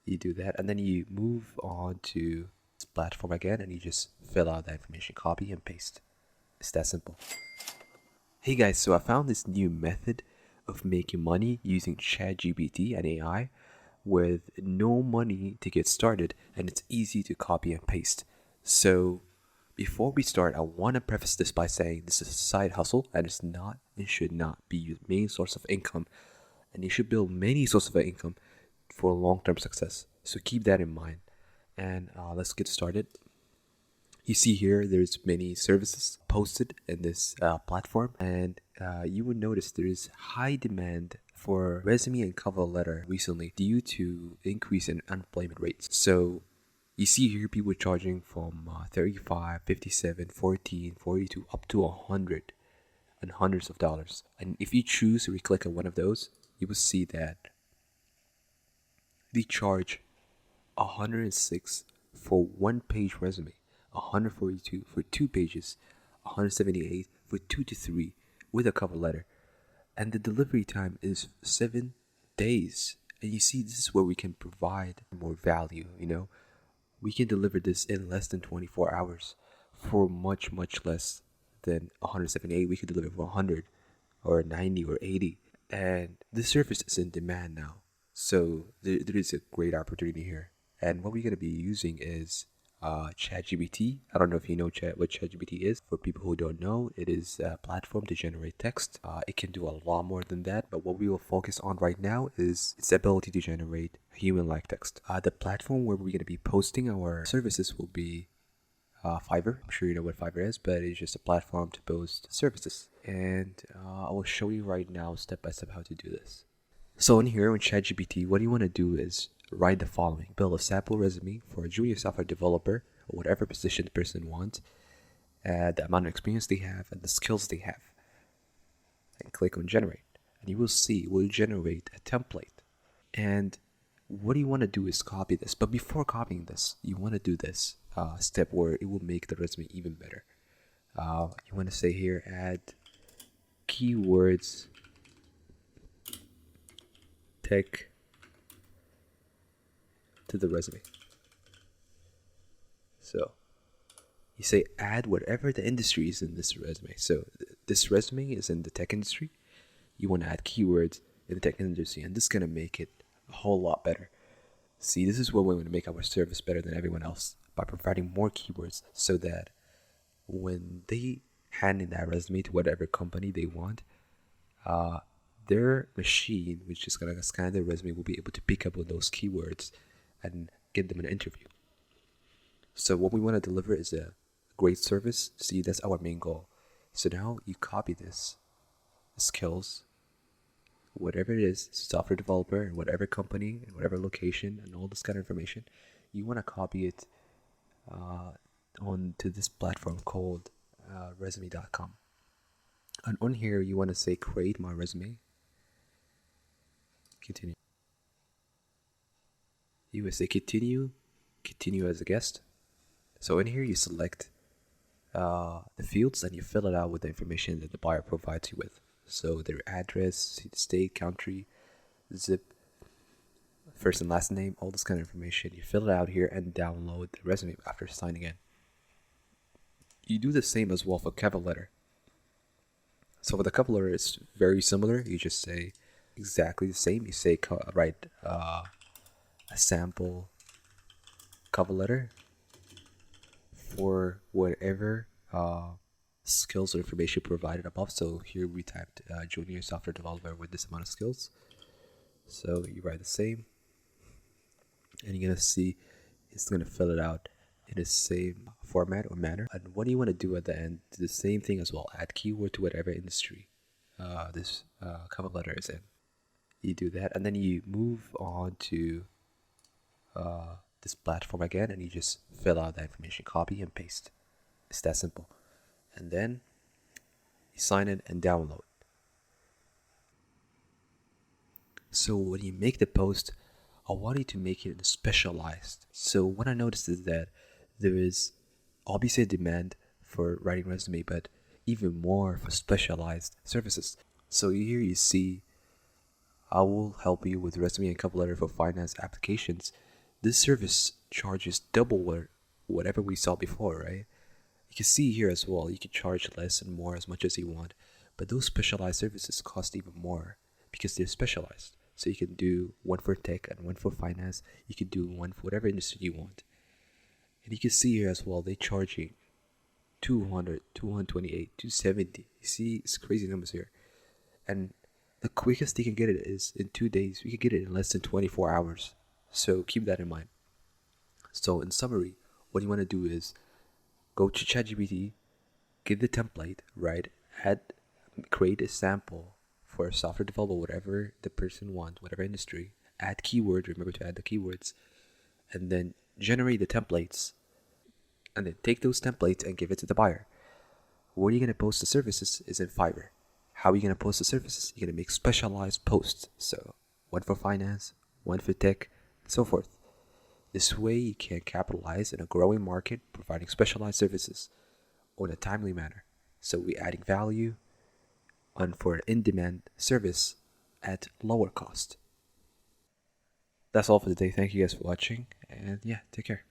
You do that, and then you move on to this platform again, and you just fill out that information, copy and paste. It's that simple. Hey guys, so I found this new method of making money using ChatGPT and AI with no money to get started, and it's easy to copy and paste. So before we start, I want to preface this by saying this is a side hustle and it's not and should not be your main source of income, and you should build many sources of income for long-term success. So keep that in mind. And let's get started. You see here, there's many services posted in this platform, and you will notice there is high demand for resume and cover letter recently due to increase in unemployment rates. So you see here people charging from 35, 57, 14, 42 up to 100 and hundreds of dollars. And if you choose to click on one of those, you will see that they charge 106 for one page resume, 142 for 2 pages, 178 for 2 to 3 with a cover letter. And the delivery time is 7 days. And you see, this is where we can provide more value, We can deliver this in less than 24 hours for much, much less than 178. We could deliver for 100 or 90 or 80. And this service is in demand now. So there is a great opportunity here. And what we're going to be using is ChatGPT. I don't know if you know what ChatGPT is. For people who don't know, it is a platform to generate text. It can do a lot more than that, but what we will focus on right now is its ability to generate human-like text. The platform where we're going to be posting our services will be Fiverr. I'm sure you know what Fiverr is, but it's just a platform to post services. And I will show you right now step by step how to do this. So in here in ChatGPT, what you want to do is write the following. Build a sample resume for a junior software developer or whatever position the person wants, the amount of experience they have and the skills they have. And click on generate. And you will see it will generate a template. And what you want to do is copy this. But before copying this, you want to do this step where it will make the resume even better. You want to say here, add keywords tech to the resume. So you say add whatever the industry is in this resume. So this resume is in the tech industry. You want to add keywords in the tech industry, and this is going to make it a whole lot better. See, this is what we want to make our service better than everyone else by providing more keywords so that when they hand in that resume to whatever company they want, their machine, which is going to scan their resume, will be able to pick up on those keywords and get them an interview. So what we want to deliver is a great service. See, that's our main goal. So now you copy this skills, whatever it is, software developer in whatever company, in whatever location, and all this kind of information. You want to copy it onto this platform called resume.com. And on here, you want to say create my resume. Continue. You will say continue as a guest. So in here, you select the fields and you fill it out with the information that the buyer provides you with. So their address, state, country, zip, first and last name, all this kind of information. You fill it out here and download the resume after signing in. You do the same as well for cover letter. So for the cover letter, it's very similar. You just say exactly the same. You say write a sample cover letter for whatever skills or information provided above. So here we typed junior software developer with this amount of skills. So you write the same, and you're gonna see it's gonna fill it out in the same format or manner. And what do you want to do at the end? The same thing as well. Add keyword to whatever industry this cover letter is in. You do that, and then you move on to this platform again, and you just fill out that information, copy and paste. It's that simple. And then you sign in and download. So when you make the post, I want you to make it specialized. So what I noticed is that there is obviously a demand for writing resume, but even more for specialized services. So here you see, I will help you with resume and cover letter for finance applications. This service charges double whatever we saw before, right? You can see here as well, you can charge less and more as much as you want, but those specialized services cost even more because they're specialized. So you can do one for tech and one for finance. You can do one for whatever industry you want. And you can see here as well, they're charging 200, 228, 270. You see, it's crazy numbers here. And the quickest they can get it is in 2 days. We can get it in less than 24 hours. So keep that in mind. So in summary, what you want to do is go to ChatGPT, give the template, right? Add, create a sample for a software developer, whatever the person wants, whatever industry. Add keywords. Remember to add the keywords, and then generate the templates, and then take those templates and give it to the buyer. Where are you going to post the services is in Fiverr. How are you going to post the services? You're going to make specialized posts. So one for finance, one for tech, and so forth. This way you can capitalize in a growing market providing specialized services on a timely manner. So we're adding value on for an in-demand service at lower cost. That's all for today. Thank you guys for watching, and yeah, take care.